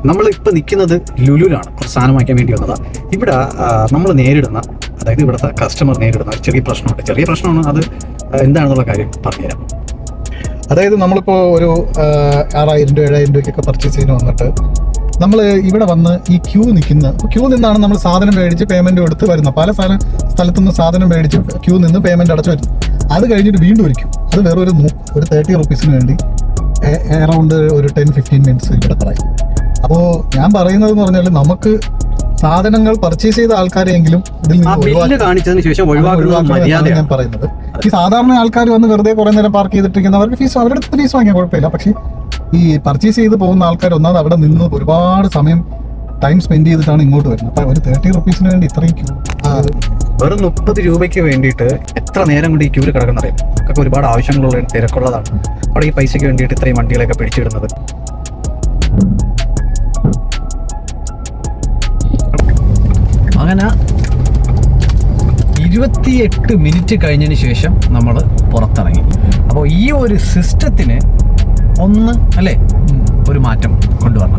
നമ്മളിപ്പോൾ നിൽക്കുന്നത് ലുലുവിലാണ്. കുറച്ച് സാധനം വാങ്ങിക്കാൻ വേണ്ടി വന്നതാണ്. ഇവിടെ നമ്മൾ നേരിടുന്ന, അതായത് ഇവിടുത്തെ കസ്റ്റമർ നേരിടുന്ന ഒരു ചെറിയ പ്രശ്നമുണ്ട്. ചെറിയ പ്രശ്നമാണ്, അത് എന്താണെന്നുള്ള കാര്യം പറഞ്ഞുതരാം. അതായത് നമ്മളിപ്പോൾ ഒരു 6,000 രൂപ 7,000 രൂപയ്ക്കൊക്കെ പർച്ചേസ് ചെയ്യുന്ന വന്നിട്ട് നമ്മൾ ഇവിടെ വന്ന് ഈ ക്യൂ നിന്നാണ് നമ്മൾ സാധനം മേടിച്ച് പേയ്മെൻറ്റ് കൊടുത്ത് വരുന്നത്. പല സ്ഥലത്തുനിന്ന് സാധനം മേടിച്ച് ക്യൂ നിന്ന് പേയ്മെൻറ്റ് അടച്ചു വരുന്നു. അത് കഴിഞ്ഞിട്ട് വീണ്ടും ഒരിക്കും. അത് വേറെ ഒരു 30 റുപ്പീസിന് വേണ്ടി അറൗണ്ട് ഒരു 10-15 മിനിറ്റ്സ് ഇവിടെ പറയും. അപ്പോൾ ഞാൻ പറയുന്നതെന്ന് പറഞ്ഞാൽ നമുക്ക് സാധനങ്ങൾ പർച്ചേസ് ചെയ്ത ആൾക്കാരെങ്കിലും ഇതിൽ നിന്ന് കാണിച്ചതിന് ശേഷം ഒഴിവാക്കുന്നതാണ് ഞാൻ പറയുന്നത്. ഈ സാധാരണ ആൾക്കാർ വന്ന് വെറുതെ കുറേ നേരം പാർക്ക് ചെയ്തിട്ടിരിക്കുന്നവർക്ക് അവരുടെ അടുത്ത് ഫീസ് വാങ്ങിയാൽ കുഴപ്പമില്ല. പക്ഷേ ഈ പർച്ചേസ് ചെയ്ത് പോകുന്ന ആൾക്കാർ ഒന്നാമത് അവിടെ നിന്ന് ഒരുപാട് സമയം ടൈം സ്പെൻഡ് ചെയ്തിട്ടാണ് ഇങ്ങോട്ട് വരുന്നത്. അപ്പോൾ ഒരു 30 റുപ്പീസിന് വേണ്ടി ഇത്രയും വെറും 30 രൂപയ്ക്ക് വേണ്ടിയിട്ട് എത്ര നേരം കൊണ്ട് ഈ ക്യൂവിൽ കിടക്കുന്നറിയാം. ഒക്കെ ഒരുപാട് ആവശ്യങ്ങളുള്ള തിരക്കുള്ളതാണ്. അവിടെ ഈ പൈസയ്ക്ക് വേണ്ടിയിട്ട് ഇത്രയും വണ്ടികളൊക്കെ പിടിച്ചിടുന്നത്. അങ്ങനെ 28 മിനിറ്റ് കഴിഞ്ഞതിന് ശേഷം നമ്മൾ പുറത്തിറങ്ങി. അപ്പോൾ ഈ ഒരു സിസ്റ്റത്തിന് ഒരു മാറ്റം കൊണ്ടുവരണം.